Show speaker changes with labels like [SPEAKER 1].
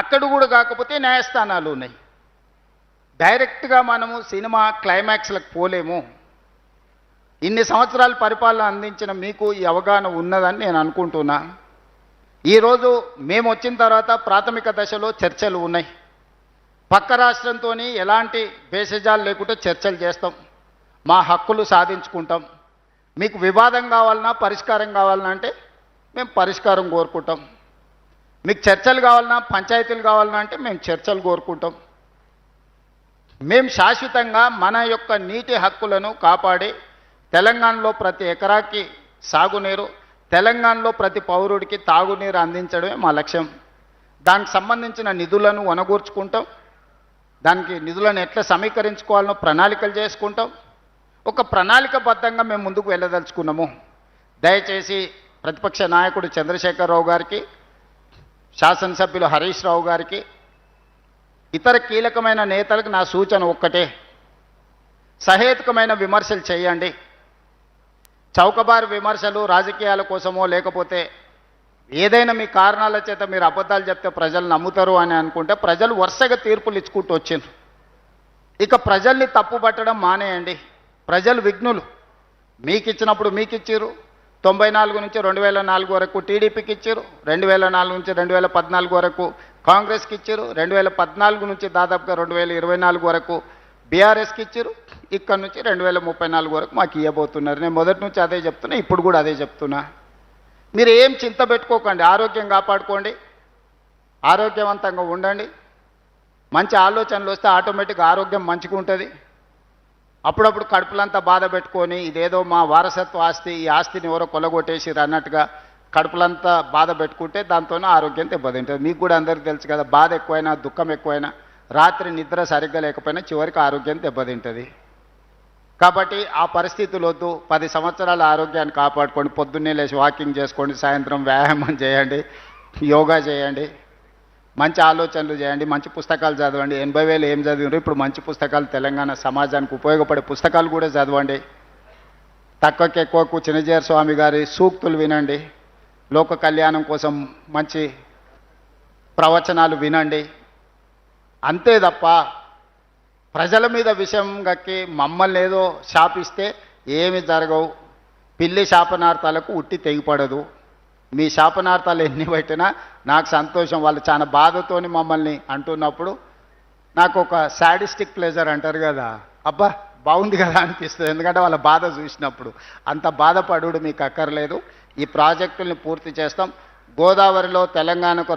[SPEAKER 1] అక్కడ కూడా కాకపోతే న్యాయస్థానాలు ఉన్నాయి. డైరెక్ట్గా మనము సినిమా క్లైమాక్స్లకు పోలేము. ఇన్ని సంవత్సరాల పరిపాలన అందించిన మీకు ఈ అవగాహన ఉన్నదని నేను అనుకుంటున్నా. ఈరోజు మేము వచ్చిన తర్వాత ప్రాథమిక దశలో చర్చలు ఉన్నాయి. పక్క రాష్ట్రంతో ఎలాంటి భేషజాలు లేకుండా చర్చలు చేస్తాం, మా హక్కులు సాధించుకుంటాం. మీకు వివాదం కావాలన్నా పరిష్కారం కావాలన్నా అంటే మేము పరిష్కారం కోరుకుంటాం. మీకు చర్చలు కావాలన్నా పంచాయతీలు కావాలన్నా అంటే మేము చర్చలు కోరుకుంటాం. మేము శాశ్వతంగా మన యొక్క నీటి హక్కులను కాపాడి తెలంగాణలో ప్రతి ఎకరాకి సాగునీరు, తెలంగాణలో ప్రతి పౌరుడికి తాగునీరు అందించడమే మా లక్ష్యం. దానికి సంబంధించిన నిధులను వనగూర్చుకుంటాం. దానికి నిధులను ఎట్లా సమీకరించుకోవాలనో ప్రణాళికలు చేసుకుంటాం. ఒక ప్రణాళికబద్ధంగా మేము ముందుకు వెళ్ళదలుచుకున్నాము. దయచేసి ప్రతిపక్ష నాయకుడు చంద్రశేఖరరావు గారికి, శాసనసభ్యులు హరీష్ రావు గారికి, ఇతర కీలకమైన నేతలకు నా సూచన ఒక్కటే, సహేతుకమైన విమర్శలు చేయండి. చౌకబారు విమర్శలు రాజకీయాల కోసమో లేకపోతే ఏదైనా మీ కారణాల చేత మీరు అబద్ధాలు చెప్తే ప్రజలు నమ్ముతారు అని అనుకుంటే ప్రజలు వరుసగా తీర్పులు ఇచ్చుకుంటూ వచ్చిండ్రు. ఇక ప్రజల్ని తప్పు పట్టడం మానేయండి. ప్రజలు విఘ్నులు. మీకు ఇచ్చినప్పుడు మీకు ఇచ్చారు. 94 నుంచి 2004 వరకు టీడీపీకి ఇచ్చారు. 2004 నుంచి 2014 వరకు కాంగ్రెస్కి ఇచ్చారు. 2014 నుంచి దాదాపుగా 2024 వరకు బీఆర్ఎస్కి ఇచ్చారు. ఇక్కడ నుంచి 2034 వరకు మాకు ఇవ్వబోతున్నారు. నేను మొదటి నుంచి అదే చెప్తున్నా, ఇప్పుడు కూడా అదే చెప్తున్నా. మీరు ఏం చింత పెట్టుకోకండి. ఆరోగ్యం కాపాడుకోండి, ఆరోగ్యవంతంగా ఉండండి. మంచి ఆలోచనలు వస్తే ఆటోమేటిక్గా ఆరోగ్యం మంచిగా ఉంటుంది. అప్పుడప్పుడు కడుపులంతా బాధ పెట్టుకొని ఇదేదో మా వారసత్వ ఆస్తి, ఈ ఆస్తిని ఎవరో కొల్లగొట్టేసిరు అన్నట్టుగా కడుపులంతా బాధ పెట్టుకుంటే దాంతోనే ఆరోగ్యం దెబ్బతింటుంది. మీకు కూడా అందరికీ తెలుసు కదా, బాధ ఎక్కువైనా దుఃఖం ఎక్కువైనా రాత్రి నిద్ర సరిగ్గా లేకపోయినా చివరికి ఆరోగ్యం దెబ్బతింటుంది. కాబట్టి ఆ పరిస్థితులు వద్దు. 10 సంవత్సరాల ఆరోగ్యాన్ని కాపాడుకోండి. పొద్దున్నే లేచి వాకింగ్ చేసుకోండి, సాయంత్రం వ్యాయామం చేయండి, యోగా చేయండి, మంచి ఆలోచనలు చేయండి, మంచి పుస్తకాలు చదవండి. 80,000 ఏం చదివినారు, ఇప్పుడు మంచి పుస్తకాలు తెలంగాణ సమాజానికి ఉపయోగపడే పుస్తకాలు కూడా చదవండి. తక్కువకి ఎక్కువకు చిన్నజీర స్వామి గారి సూక్తులు వినండి. లోక కళ్యాణం కోసం మంచి ప్రవచనాలు వినండి. అంతే తప్ప ప్రజల మీద విషయం గక్కి మమ్మల్ని ఏదో శాపిస్తే ఏమి జరగవు. పిల్లి శాపనార్థాలకు ఉట్టి తెగిపడదు. మీ శాపనార్థాలు ఎన్ని పెట్టినా నాకు సంతోషం. వాళ్ళు చాలా బాధతోని మమ్మల్ని అంటున్నప్పుడు నాకు ఒక సాడిస్టిక్ ప్లెజర్ అంటారు కదా, అబ్బా బాగుంది కదా అనిపిస్తుంది. ఎందుకంటే వాళ్ళ బాధ చూసినప్పుడు. అంత బాధపడు మీకు అక్కర్లేదు. ఈ ప్రాజెక్టుల్ని పూర్తి చేస్తాం. గోదావరిలో తెలంగాణకు